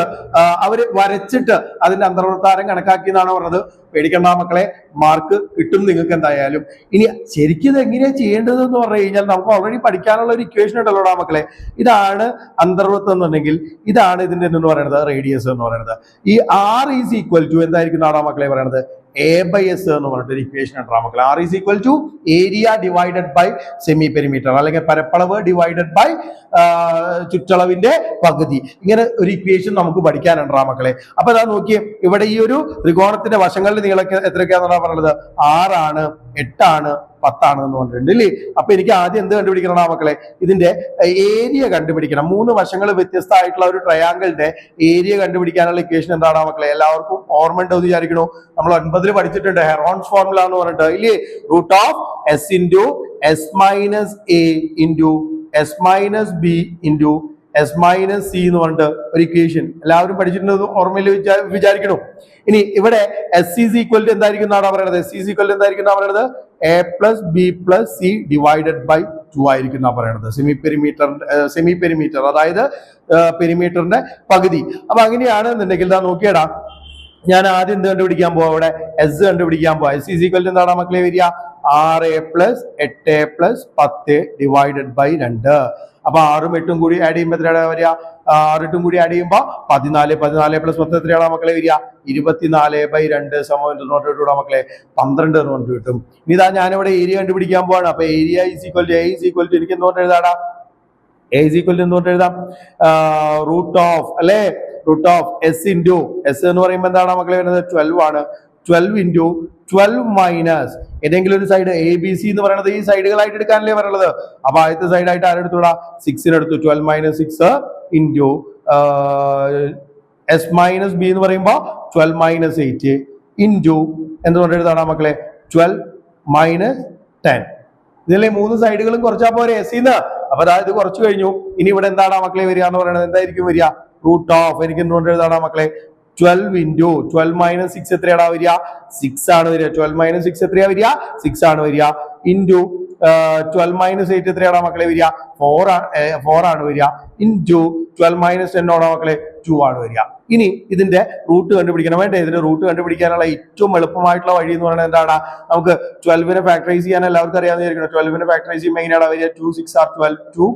അവര് വരച്ചിട്ട് അതിന്റെ അന്തർവൃത്താരം കണക്കാക്കി എന്നാണ് പറഞ്ഞത്. പേടിക്കണ്ട മക്കളെ, മാർക്ക് കിട്ടും നിങ്ങൾക്ക് എന്തായാലും. ഇനി ശരിക്കും ഇത് എങ്ങനെയാ ചെയ്യേണ്ടത് എന്ന് പറഞ്ഞു കഴിഞ്ഞാൽ നമുക്ക് ഓൾറെഡി പഠിക്കാനുള്ള ഒരു ഇക്വേഷൻ ഉണ്ടല്ലോടാ മക്കളെ. ഇതാണ് അന്തർവൃത്തം എന്നുണ്ടെങ്കിൽ ഇതാണ് ഇതിന്റെ എന്ന് പറയുന്നത് റേഡിയസ് എന്ന് പറയുന്നത്. ഈ R ഈസ് ഈക്വൽ ടു എന്തായിരിക്കും മക്കളെ പറയുന്നത്? A/S എന്ന് പറഞ്ഞിട്ട് ഒരു ഇക്വേഷൻ ഉണ്ട് മക്കളെ. R is equal to area divided by semi perimeter, അല്ലെങ്കിൽ പരപ്പളവ് ഡിവൈഡഡ് ബൈ ചുറ്റളവിന്റെ പകുതി. ഇങ്ങനെ ഒരു ഇക്വേഷൻ നമുക്ക് പഠിക്കാനുണ്ട് മക്കളെ. അപ്പൊ അതാ നോക്കിയേ, ഇവിടെ ഈ ഒരു ത്രികോണത്തിന്റെ വശങ്ങളുടെ നീളമൊക്കെ എത്രയൊക്കെയാണെന്നാണ് പറയുന്നത്? 6 ആണ്, 8 ആണ്, 10 ആണ് എന്ന് പറഞ്ഞിട്ടുണ്ട് ഇല്ലേ. അപ്പൊ എനിക്ക് ആദ്യം എന്ത് കണ്ടുപിടിക്കണം മക്കളെ? ഇതിന്റെ ഏരിയ കണ്ടുപിടിക്കണം. 3 വശങ്ങൾ വ്യത്യസ്തമായിട്ടുള്ള ഒരു ട്രയാങ്കിളിന്റെ ഏരിയ കണ്ടുപിടിക്കാനുള്ള ഇക്വേഷൻ എന്താണ് മക്കളെ? എല്ലാവർക്കും ഓർമ്മ ഉണ്ടോ എന്ന് വിചാരിക്കണു. നമ്മൾ 9ൽ പഠിച്ചിട്ടുണ്ട് ഹെറോൺസ് ഫോർമുല എന്ന് പറഞ്ഞിട്ട് ഇല്ലേ. Root of S into S minus A into S minus B into S minus C എന്ന് പറഞ്ഞിട്ട് ഒരു ഇക്വേഷൻ എല്ലാവരും പഠിച്ചിട്ടുണ്ട്, ഓർമ്മയിൽ വിചാരിക്കണം. ഇനി ഇവിടെ S ഈസ് ഈക്വൽ ടു എന്തായിരിക്കും എന്നാണ് പറയുന്നത്? S ഈസ് ഈക്വൽ ടു എന്തായിരിക്കും എന്നാണ് പറയുന്നത്? A plus B plus C divided by 2 ആയിരിക്കും എന്നാണ് പറയുന്നത്. സെമി പെരിമീറ്റർ അതായത് പെരിമീറ്ററിന്റെ പകുതി. അപ്പൊ അങ്ങനെയാണെന്നുണ്ടെങ്കിൽ നോക്കിയടാ, ഞാൻ ആദ്യം എന്ത് കണ്ടുപിടിക്കാൻ പോവാ, ഇവിടെ എസ് കണ്ടുപിടിക്കാൻ പോവാ. എസ് ഈസ് ഈക്വൽ ടു എന്താണ് മക്കളെ വരിക, 6+8+10 ഡിവൈഡഡ് ബൈ 2. അപ്പൊ 6ഉം 8ഉം കൂടി ആഡ് ചെയ്യുമ്പോൾ എത്രയാണ് വരിക, 6 8ഉം കൂടി ആഡ് ചെയ്യുമ്പോൾ 14. 14+10 എത്രയാണ് മക്കളെ വരിക, 24/2 സമം നോട്ട് കിട്ടൂടാ മക്കളെ, 12 നോട്ട് കിട്ടും. ഇനി ഇതാ ഞാനിവിടെ ഏരിയ കണ്ടുപിടിക്കാൻ പോവാണ്. അപ്പൊ area is equal to, A is equal to, എനിക്ക് എന്തുകൊണ്ട് എഴുതാടാ, എ ഈസ് ഈക്വൽ ടു എന്തുകൊണ്ട് എഴുതാം, റൂട്ട് ഓഫ് അല്ലെ, root of S into S എന്ന് പറയുമ്പോൾ എന്താണ് മക്കളെ വരുന്നത്, 12 ആണ്. 12 ഇൻറ്റു 12 മൈനസ് ഏതെങ്കിലും ഒരു സൈഡ് എ ബി സി എന്ന് പറയുന്നത് ഈ സൈഡുകളായിട്ട് എടുക്കാനല്ലേ പറയുന്നത്. അപ്പൊ ആദ്യത്തെ സൈഡായിട്ട് ആരെടുത്തൂടാ, 6 എടുത്തു. 12 - 6 ഇൻറ്റു എസ് മൈനസ് ബി എന്ന് പറയുമ്പോൾ 12 - 8 ഇൻറ്റു എന്തുകൊണ്ട് എഴുതാടാ മക്കളെ, 12 - 10. ഇതിലെ 3 സൈഡുകളും കുറച്ചാ പോരെ എസ് ന്ന്. അപ്പൊ അതായത് കുറച്ച് കഴിഞ്ഞു. ഇനി ഇവിടെ എന്താണ് മക്കളെ വരിക എന്ന് പറയുന്നത്, എന്തായിരിക്കും വരിക, റൂട്ട് ഓഫ്, എനിക്ക് എന്തുകൊണ്ട് എഴുതാടാ മക്കളെ, 12 ഇൻറ്റു 12 - 6 എത്രയാടാ വരിക, 6 ആണ് വരിക. 12 - 6 എത്രയാ വരിക, 6 ആണ് വരിക. ഇൻറ്റു 12 - 8 എത്രയാടാ മക്കളെ വരിക, 4 ആണ് വരിക. ഇൻറ്റു 12 - 10 ആണോ മക്കളെ, 2 ആണ് വരിക. ഇനി ഇതിന്റെ റൂട്ട് കണ്ടുപിടിക്കണം. വേണ്ടേ, ഇതിന്റെ റൂട്ട് കണ്ടുപിടിക്കാനുള്ള ഏറ്റവും എളുപ്പമായിട്ടുള്ള വഴി എന്ന് പറയുന്നത് എന്താണ്, നമുക്ക് 12നെ ഫാക്ടറൈസ് ചെയ്യാൻ എല്ലാവർക്കും അറിയാമെന്ന് വിചാരിക്കണം. 12നെ ഫാക്ടറൈസ് ചെയ്യുമ്പോൾ എങ്ങനെയാണ് വരിക, 2 6 are 12, 2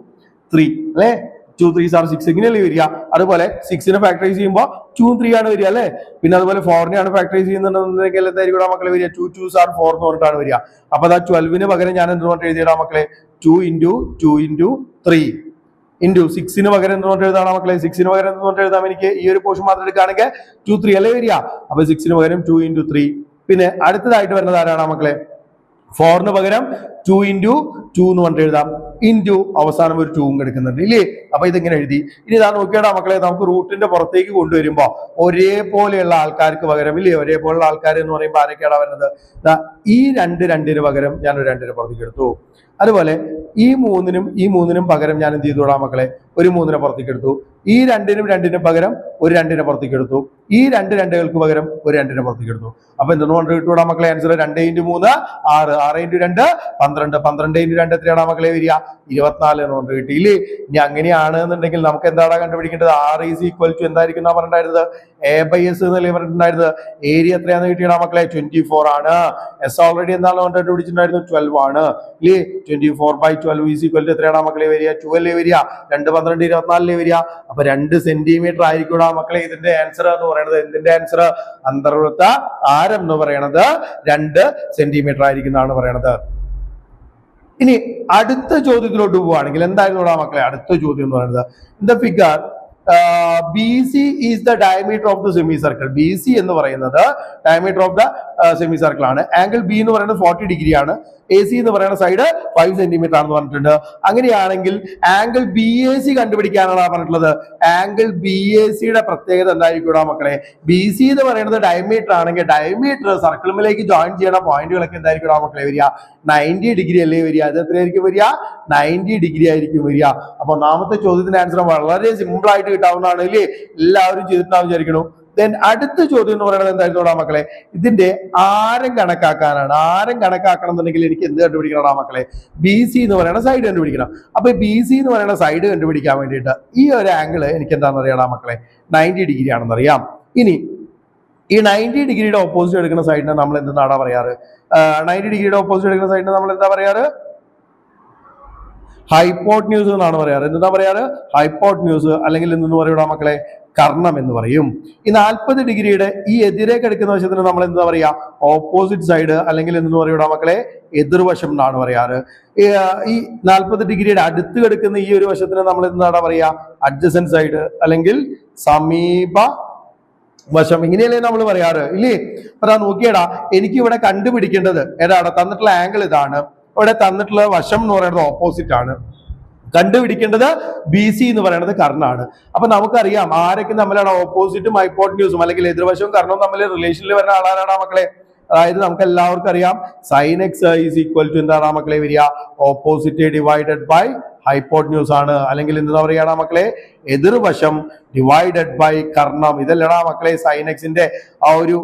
3 അല്ലെ, 2 3s are 6 ഇങ്ങനെയല്ലേ വരിക. അതുപോലെ 6നെ ഫാക്ടറൈസ് ചെയ്യുമ്പോൾ 2 3 ആണ് വരിക അല്ലെ. പിന്നെ അതുപോലെ 4നെയാണ് ഫാക്ടറൈസ് ചെയ്യുന്നുണ്ടെന്നുണ്ടെങ്കിൽ എന്തായിരിക്കും മക്കളെ വരിക, 2 2s are 4 എന്ന് പറഞ്ഞിട്ടാണ് വരിക. അപ്പൊ അതാ 12ന് പകരം ഞാൻ എന്തുകൊണ്ട് എഴുതിയിടാ മക്കളെ, 2 ഇൻറ്റു 2 ഇൻറ്റു 3 ഇൻറ്റു 6ന് പകരം എന്തുകൊണ്ട് എഴുതാണോ മക്കളെ, 6ന് പകരം എന്തുകൊണ്ട് എഴുതാം, എനിക്ക് ഈ ഒരു പോർഷൻ മാത്രം എടുക്കുകയാണെങ്കിൽ 2 3 അല്ലേ വരിക. അപ്പൊ 6ന് പകരം 2 ഇൻറ്റു 3. പിന്നെ അടുത്തതായിട്ട് വരുന്നത് ആരാണ് മക്കളെ, 4ന് പകരം 2 ഇൻറ്റു 2 എന്ന് പറഞ്ഞിട്ട് എഴുതാം. ഇൻറ്റു അവസാനം ഒരു 2 എടുക്കുന്നുണ്ട് ഇല്ലേ. അപ്പൊ ഇതിങ്ങനെ എഴുതി. ഇനി ഇതാ നോക്കിയാടാ മക്കളെ, നമുക്ക് റൂട്ടിന്റെ പുറത്തേക്ക് കൊണ്ടുവരുമ്പോ ഒരേപോലെയുള്ള ആൾക്കാർക്ക് പകരം ഇല്ലേ, ഒരേപോലെയുള്ള ആൾക്കാർ എന്ന് പറയുമ്പോൾ ആരൊക്കെയാണ് വരുന്നത്, ഈ 2 പകരം ഞാൻ ഒരു 2 പുറത്തേക്ക് എടുത്തു. അതുപോലെ ഈ 3നും പകരം ഞാൻ എന്ത് ചെയ്തോടാ മക്കളെ, ഒരു 3നെ പുറത്തേക്ക് എടുത്തു. ഈ 2നും പകരം ഒരു 2നെ പുറത്തേക്ക് എടുത്തു. ഈ 2 2കൾക്ക് പകരം ഒരു 2നെ പുറത്തേക്ക് എടുത്തു. അപ്പൊ എന്തുകൊണ്ട് കിട്ടൂടാ മക്കളെ, ആൻസർ 2 × 3 6, 6 × 2 12, 12 × 2 എത്രയാണ് മക്കളെ വരിക, 24 എന്നുകൊണ്ട് കിട്ടിയില്ലേ. ഇനി അങ്ങനെയാണ് എന്നുണ്ടെങ്കിൽ നമുക്ക് എന്താണ് കണ്ടുപിടിക്കേണ്ടത്, R ഈസ് ഈക്വൽ ടു എന്തായിരിക്കും പറഞ്ഞിട്ടുണ്ടായിരുന്നത്, A/S എന്നല്ലേ പറഞ്ഞിട്ടുണ്ടായിരുന്നത്. ഏരിയ എത്രയാണെന്ന് കിട്ടിയടാ മക്കളെ, 24 ആണ്. എസ് ഓൾറെഡി എന്താണ് കണ്ടുപിടിച്ചിട്ടുണ്ടായിരുന്നു, 12 ആണ് ഇല്ലേ. 24/12 ഈസ് ഈക്വൽ ടു എത്രയാണ് മക്കളെ വരിക, 2 അല്ലേ വരിക. 2 12 24 വരിക. അപ്പൊ 2 സെന്റിമീറ്റർ ആയിരിക്കും മക്കളെ ഇതിന്റെ ആൻസർ എന്ന് പറയുന്നത്. എന്തിന്റെ ആൻസർ, അന്തർവൃത്ത ആരം എന്ന് പറയുന്നത് 2 സെന്റിമീറ്റർ ആയിരിക്കുന്നതാണ് പറയണത്. ഇനി അടുത്ത ചോദ്യത്തിലോട്ട് പോവുകയാണെങ്കിൽ എന്തായിരുന്നു മക്കളെ അടുത്ത ചോദ്യം എന്ന് പറയുന്നത്, the figure BC is the diameter of the semi circle. BC എന്ന് പറയുന്നത് diameter of the semi circle ആണ്. ആംഗിൾ B എന്ന് പറയുന്നത് 40 ഡിഗ്രി ആണ്. AC എന്ന് പറയുന്ന സൈഡ് 5 സെന്റിമീറ്റർ ആണെന്ന് പറഞ്ഞിട്ടുണ്ട്. അങ്ങനെയാണെങ്കിൽ ആംഗിൾ BAC കണ്ടുപിടിക്കാനാണ് പറഞ്ഞിട്ടുള്ളത്. ആംഗിൾ BACയുടെ പ്രത്യേകത എന്തായിരിക്കും മക്കളെ, BC എന്ന് പറയുന്നത് ഡയമീറ്റർ ആണെങ്കിൽ ഡയമീറ്റർ സർക്കിളിലേക്ക് ജോയിൻ ചെയ്യണ പോയിന്റുകളൊക്കെ എന്തായിരിക്കും മക്കളെ വരിക, 90 ഡിഗ്രി അല്ലേ വരിക. അത് എത്രയായിരിക്കും വരിക, 90 ഡിഗ്രി ആയിരിക്കും വരിക. അപ്പൊ ഒന്നാമത്തെ ചോദ്യത്തിന്റെ ആൻസർ വളരെ സിമ്പിൾ ആയിട്ട് കിട്ടാവുന്നതാണ് അല്ലേ, എല്ലാവരും ചെയ്തിട്ടുണ്ടാവും വിചാരിക്കുന്നു. ദെൻ അടുത്ത ചോദ്യം എന്ന് പറയുന്നത് എന്തായിരുന്നു മക്കളെ, ഇതിന്റെ ആരം കണക്കാക്കാനാണ്. ആരം കണക്കാക്കണം എന്നുണ്ടെങ്കിൽ എനിക്ക് എന്ത് കണ്ടുപിടിക്കണം മക്കളെ, BC എന്ന് പറയുന്ന സൈഡ് കണ്ടുപിടിക്കണം. അപ്പൊ BC എന്ന് പറയുന്ന സൈഡ് കണ്ടുപിടിക്കാൻ വേണ്ടിയിട്ട് ഈ ഒരു ആംഗിൾ എനിക്ക് എന്താണെന്ന് അറിയാം മക്കളെ, 90 ഡിഗ്രി ആണെന്ന് അറിയാം. ഇനി ഈ 90 ഡിഗ്രിയുടെ ഓപ്പോസിറ്റ് എടുക്കുന്ന സൈഡിനെ നമ്മൾ എന്താണ് പറയാറ്, 90 ഡിഗ്രിയുടെ ഓപ്പോസിറ്റ് എടുക്കുന്ന സൈഡിനെ നമ്മൾ എന്താ പറയാറ്, ഹൈപ്പോട്ന്യൂസ് എന്നാണ് പറയാറ്. എന്താ പറയാറ്, ഹൈപ്പോട്ന്യൂസ്, അല്ലെങ്കിൽ എന്തെന്ന് പറയൂടാ മക്കളെ, കർണം എന്ന് പറയും. ഈ 40 ഡിഗ്രിയുടെ ഈ എതിരേക്ക് എടുക്കുന്ന വശത്തിന് നമ്മൾ എന്താ പറയാ, ഓപ്പോസിറ്റ് സൈഡ്, അല്ലെങ്കിൽ എന്തെന്ന് പറയൂടാ മക്കളെ, എതിർവശം എന്നാണ് പറയാറ്. ഈ 40 ഡിഗ്രിയുടെ അടുത്ത് കിടക്കുന്ന ഈ ഒരു വശത്തിന് നമ്മൾ എന്താണ് പറയാ, അഡ്ജസന്റ് സൈഡ്, അല്ലെങ്കിൽ സമീപ വശം, ഇങ്ങനെയല്ലേ നമ്മൾ പറയാറ് ഇല്ലേ. അപ്പൊ നോക്കിയടാ, എനിക്ക് ഇവിടെ കണ്ടുപിടിക്കേണ്ടത് ഏതാണ്, തന്നിട്ടുള്ള ആംഗിൾ ഇതാണ്, ഇവിടെ തന്നിട്ടുള്ള വശം എന്ന് പറയുന്നത് ഓപ്പോസിറ്റ് ആണ്, കണ്ടുപിടിക്കേണ്ടത് BC എന്ന് പറയുന്നത് കർണാണ്. അപ്പൊ നമുക്കറിയാം ആരൊക്കെ തമ്മിലാണ് ഓപ്പോസിറ്റും ഹൈപ്പോട്ന്യൂസും അല്ലെങ്കിൽ എതിർവശവും കർണവും തമ്മിൽ റിലേഷനിൽ വരുന്ന ആളാണ് മക്കളെ. അതായത് നമുക്ക് എല്ലാവർക്കും അറിയാം sin x is equal to എന്താണ് മക്കളെ വരിക, ഓപ്പോസിറ്റ് ഡിവൈഡഡ് ബൈ ഹൈപ്പോട്ന്യൂസ് ആണ്. അല്ലെങ്കിൽ എന്താ പറയുക മക്കളെ, എതിർവശം ഡിവൈഡഡ് ബൈ കർണം. ഇതല്ലടാ മക്കളെ സൈൻ എക്സിന്റെ ആ ഒരു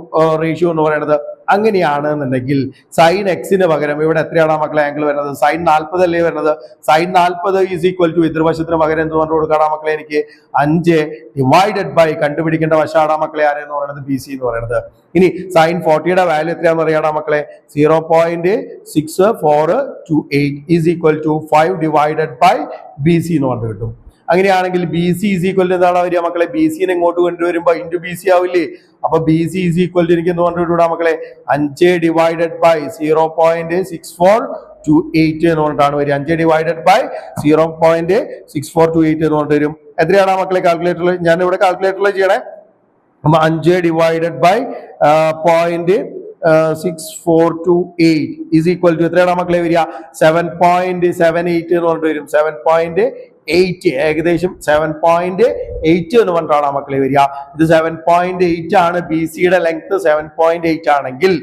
റേഷ്യോ എന്ന് പറയുന്നത്. അങ്ങനെയാണ് എന്നുണ്ടെങ്കിൽ സൈൻ എക്സിന് പകരം ഇവിടെ എത്രയാണ് മക്കളെ ആംഗിൾ വരുന്നത്? സൈൻ 40 അല്ലേ വരുന്നത്? സൈൻ 40 ഈസ് ഈക്വൽ ടു എതിർവശത്തിന് പകരം എന്ത് പറഞ്ഞു കൊടുക്കാടാ മക്കളെ എനിക്ക്? 5 ഡിവൈഡഡ് ബൈ കണ്ടുപിടിക്കേണ്ട വശാടാ മക്കളെ ആരെന്ന് പറയുന്നത്? ബി സി എന്ന് പറയുന്നത്. ഇനി സൈൻ 40യുടെ വാല്യൂ എത്രയാണെന്ന് അറിയാടാ മക്കളെ? 0.6428 is equal to 5 divided by B C എന്ന് പറഞ്ഞു കിട്ടും. അങ്ങനെയാണെങ്കിൽ B C is equal to എന്താണ് വരിക മക്കളെ? ബി സിനെ ഇങ്ങോട്ട് കൊണ്ടുവരുമ്പോ ഇൻറ്റു ബി സി ആവില്ലേ? അപ്പൊ B C is equal to എനിക്ക് എന്ത് പറഞ്ഞിട്ടുണ്ടാ മക്കളെ? 5 ഡിവൈഡഡ് ബൈ 0.6428 എന്ന് പറഞ്ഞിട്ടാണ് വരിക. 5 ഡിവൈഡഡ് ബൈ 0.6428 എന്ന് പറഞ്ഞിട്ട് വരും. എത്രയാണ് മക്കളെ കാൽക്കുലേറ്ററിൽ? ഞാൻ ഇവിടെ കാൽക്കുലേറ്ററിൽ ചെയ്യണേ. 5 divided by 0.6428 is equal to എത്രയാണ് മക്കളെ വരിക? 7.78 എന്ന് പറഞ്ഞിട്ട് വരും. 7.8 ഏകദേശം 7.8 എന്ന് പറഞ്ഞിട്ടാണ് മക്കളെ വരിക. ഇത് 7.8 ആണ്. ബി സിയുടെ ലെങ്ത് 7.8 ആണെങ്കിൽ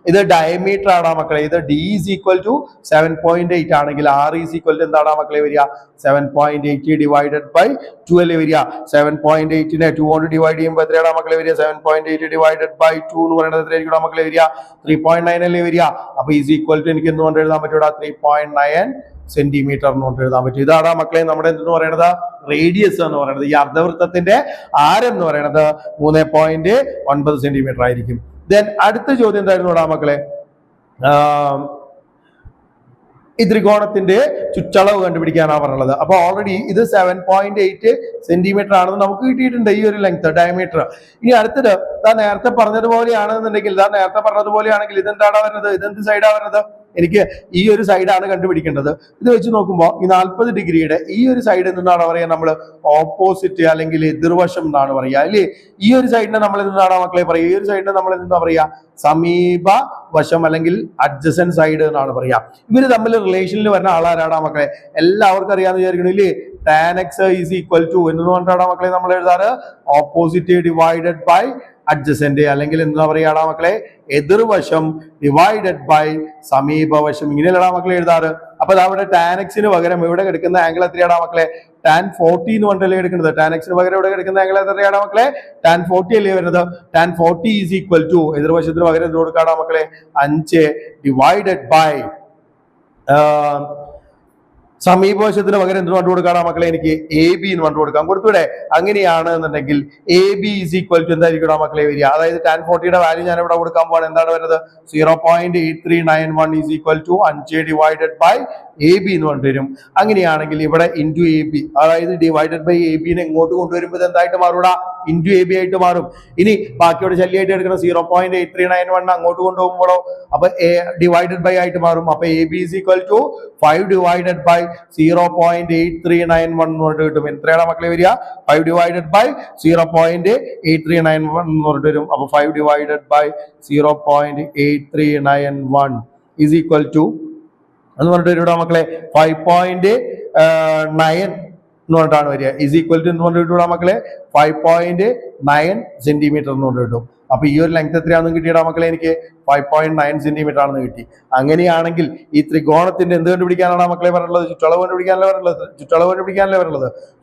ഇത് ഡയമീറ്റർ ആണ് മക്കളെ. ഇത് ഡി ഈസ് ഈക്വൽ ടു 7.8 ആണെങ്കിൽ ആർ ഈസ് ഈക്വൽ ടു എന്താണ് മക്കളെ വരിക? 7.8 ഡിവൈഡഡ് ബൈ 2 അല്ലേ വരിക? 7.8നെ 2 കൊണ്ട് ഡിവൈഡ് ചെയ്യുമ്പോൾ എത്രയാണ് മക്കളെ വരിക? 7.8 ഡിവൈഡഡ് ബൈ 2 എന്ന് പറയുന്നത് എത്രയായിരിക്കും മക്കളെ വരിക? 3.9 അല്ലേ വരിക? അപ്പൊ ഈസ് ഈക്വൽ ടു എനിക്ക് എന്തുകൊണ്ട് എഴുതാൻ പറ്റൂടാ? 3.9 സെന്റിമീറ്റർ എന്ന് എഴുതാൻ പറ്റും. ഇതാണ് മക്കളെ നമ്മുടെ എന്തെന്ന് പറയുന്നത്? റേഡിയസ് എന്ന് പറയുന്നത്. ഈ അർദ്ധവൃത്തത്തിന്റെ ആരം എന്ന് പറയുന്നത് 3.9 സെന്റിമീറ്റർ ആയിരിക്കും. ദെൻ അടുത്ത ചോദ്യം എന്തായിരുന്നു മക്കളെ? ഈ ത്രികോണത്തിന്റെ ചുറ്റളവ് കണ്ടുപിടിക്കാനാണ് പറഞ്ഞത്. അപ്പൊ ഓൾറെഡി ഇത് 7.8 സെന്റിമീറ്റർ ആണെന്ന് നമുക്ക് കിട്ടിയിട്ടുണ്ട്, ഈ ഒരു ലെങ്ത് ഡയമീറ്റർ. ഇനി അടുത്തത് നേരത്തെ പറഞ്ഞതുപോലെയാണെന്നുണ്ടെങ്കിൽ ഇതെന്താണ് വരുന്നത്? ഇതെന്ത് സൈഡാണ് വരുന്നത്? എനിക്ക് ഈ ഒരു സൈഡാണ് കണ്ടുപിടിക്കേണ്ടത്. ഇത് വെച്ച് നോക്കുമ്പോൾ ഈ 40 ഡിഗ്രിയുടെ ഈ ഒരു സൈഡ് എന്താണ് പറയുക? നമ്മൾ ഓപ്പോസിറ്റ് അല്ലെങ്കിൽ എതിർവശം എന്നാണ് പറയുക അല്ലേ? ഈ ഒരു സൈഡിനെ നമ്മൾ എന്താണ് മക്കളെ പറയുക? ഈ ഒരു സൈഡിനെ നമ്മൾ എന്താ പറയുക? സമീപ വശം അല്ലെങ്കിൽ അഡ്ജസന്റ് സൈഡ് എന്നാണ് പറയുക. ഇവര് തമ്മിൽ റിലേഷനിൽ വരുന്ന ആളാരാടാ മക്കളെ? എല്ലാവർക്കും അറിയാന്ന് വിചാരിക്കണില്ലേ? tan x is equal to എന്ന് പറഞ്ഞിട്ടാണ് മക്കളെ നമ്മൾ എഴുതാറ് ഓപ്പോസിറ്റ് ഡിവൈഡഡ് ബൈ അഡ്ജസന്റ്, അല്ലെങ്കിൽ എന്താ പറയാടാ മക്കളെ? എതിർവശം ഡിവൈഡഡ് ബൈ സമീപവശം. ഇങ്ങനെയല്ലടാ മക്കളെ എഴുതാറ്. അപ്പൊ അവിടെ tan x പകരം ഇവിടെ കിടക്കുന്ന ആംഗിൾ എത്രയാടാ മക്കളെ? tan 40 എന്ന് പറഞ്ഞിട്ടല്ലേ എടുക്കുന്നത്. tan x പകരം ഇവിടെ കിടക്കുന്ന ആംഗിൾ എത്രയാടാ മക്കളെ? tan 40 അല്ലേ വരുന്നത്? tan 40 ഈസ് ഈക്വൽ ടു എതിർവശത്തിന് പകരം എന്ത് കൊടുക്കാടാ മക്കളെ? 5 ഡിവൈഡഡ് ബൈ സമീപവശത്തിന് പകരം എന്ത് പറഞ്ഞു കൊടുക്കാനാ മക്കളെ? എനിക്ക് എ ബി എന്ന് പറഞ്ഞു കൊടുക്കാം. കൊടുത്തൂടെ? അങ്ങനെയാണ് എന്നുണ്ടെങ്കിൽ A B is equal to എന്തായിരിക്കും മക്കളെ വരിക? അതായത് tan 40യുടെ വാല്യൂ ഞാൻ ഇവിടെ കൊടുക്കാൻ പോവാണ്. എന്താണ് വരുന്നത്? 0.8391 is equal to 5 divided by A B എന്ന് പറഞ്ഞിട്ട് വരും. അങ്ങനെയാണെങ്കിൽ ഇവിടെ ഇൻറ്റു എ ബി, അതായത് ഡിവൈഡഡ് ബൈ എ ബിനെ ഇങ്ങോട്ട് കൊണ്ടുവരുമ്പോൾ എന്തായിട്ട് മാറൂടാ? ഇൻറ്റു എ ബി ആയിട്ട് മാറും. ഇനി ബാക്കിയോട് ശല്യമായിട്ട് എടുക്കുന്ന 0.8391 അങ്ങോട്ട് കൊണ്ടുപോകുമ്പോഴോ അപ്പൊ എ ഡിവൈഡഡ് ബൈ ആയിട്ട് മാറും. അപ്പൊ A B is equal to 5 divided by 0.8391 എന്ന് പറഞ്ഞിട്ട് കിട്ടും. എത്രയാണ് മക്കളെ വരിക? 5 ഡിവൈഡഡ് ബൈ 0.8391 എന്ന് പറഞ്ഞിട്ട് വരും. അപ്പൊ 5 divided by 0.8391 is equal to എന്ന് പറഞ്ഞിട്ട് വരും മക്കളെ 5.9 എന്ന് പറഞ്ഞിട്ടാണ് വരിക. ഈസ് ഈക്വൽ ടു എന്ന് പറഞ്ഞിട്ട് മക്കളെ 5.9 സെന്റിമീറ്റർ എന്ന് പറഞ്ഞിട്ട് കിട്ടും. അപ്പൊ ഈ ഒരു ലെങ്ത് എത്രയാണെന്ന് കിട്ടിയടാ മക്കളെ? എനിക്ക് 5.9 സെന്റിമീറ്റർ ആണെന്ന് കിട്ടി. അങ്ങനെയാണെങ്കിൽ ഈ ത്രികോണത്തിന്റെ എന്ത് കണ്ടുപിടിക്കാനാണ് മക്കളെ പറഞ്ഞുള്ളത്? ചുറ്റളവ് കണ്ടുപിടിക്കാനല്ലേ പറഞ്ഞത്?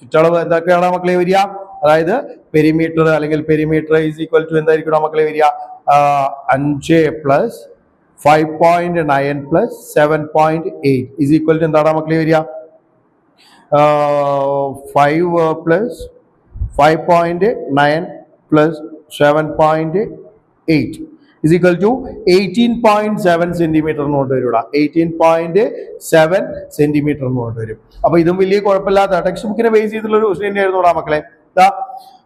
ചുറ്റളവ് എന്തൊക്കെയാണ് മക്കളെ വരിക? അതായത് പെരിമീറ്റർ അല്ലെങ്കിൽ പെരിമീറ്റർ ഈസ് ഈക്വൽ ടു എന്തായിരിക്കും മക്കളെ വരിക? 5 plus 5.9 plus 7.8 is equal to എന്താണ് മക്കളെ വരിക? 5 plus 5.9 plus 7.8 is equal to 18.7 centimetre എന്ന് കൊണ്ടുവരും. 18.7 സെന്റിമീറ്റർ എന്ന് കൊണ്ടുവരും. അപ്പൊ ഇതും വലിയ കുഴപ്പമില്ലാത്ത ടെക്സ്റ്റ് ബുക്കിനെ ബേസ് ചെയ്തിട്ടുള്ള ഒരു ക്വസ്റ്റ്യൻ ആയിരുന്നു മക്കളെ.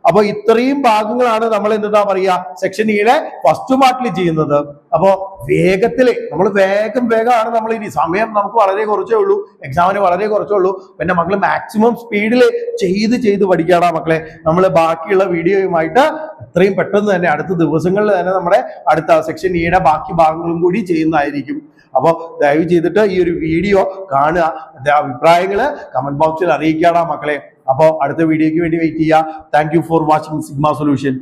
അപ്പൊ ഇത്രയും ഭാഗങ്ങളാണ് നമ്മൾ എന്താ പറയാ സെക്ഷൻ ഇയുടെ ഫസ്റ്റ് പാർട്ടിൽ ചെയ്യുന്നത്. അപ്പോ വേഗത്തില് നമ്മൾ വേഗമാണ് നമ്മൾ ഇനി സമയം നമുക്ക് വളരെ കുറച്ചേ ഉള്ളൂ, എക്സാമിന് വളരെ കുറച്ചേ ഉള്ളൂ. പിന്നെ മക്കള് മാക്സിമം സ്പീഡിൽ ചെയ്ത് പഠിക്കാടാ മക്കളെ. നമ്മൾ ബാക്കിയുള്ള വീഡിയോയുമായിട്ട് എത്രയും പെട്ടെന്ന് തന്നെ അടുത്ത ദിവസങ്ങളിൽ തന്നെ നമ്മുടെ അടുത്ത സെക്ഷൻ ഇയുടെ ബാക്കി ഭാഗങ്ങളും കൂടി ചെയ്യുന്നതായിരിക്കും. അപ്പോൾ ദയവ് ചെയ്തിട്ട് ഈ ഒരു വീഡിയോ കാണുക, അഭിപ്രായങ്ങള് കമന്റ് ബോക്സിൽ അറിയിക്കാടാ മക്കളെ. അപ്പോൾ അടുത്ത വീഡിയോയ്ക്ക് വേണ്ടി വെയിറ്റ് ചെയ്യുക. Thank you for watching sigma solution.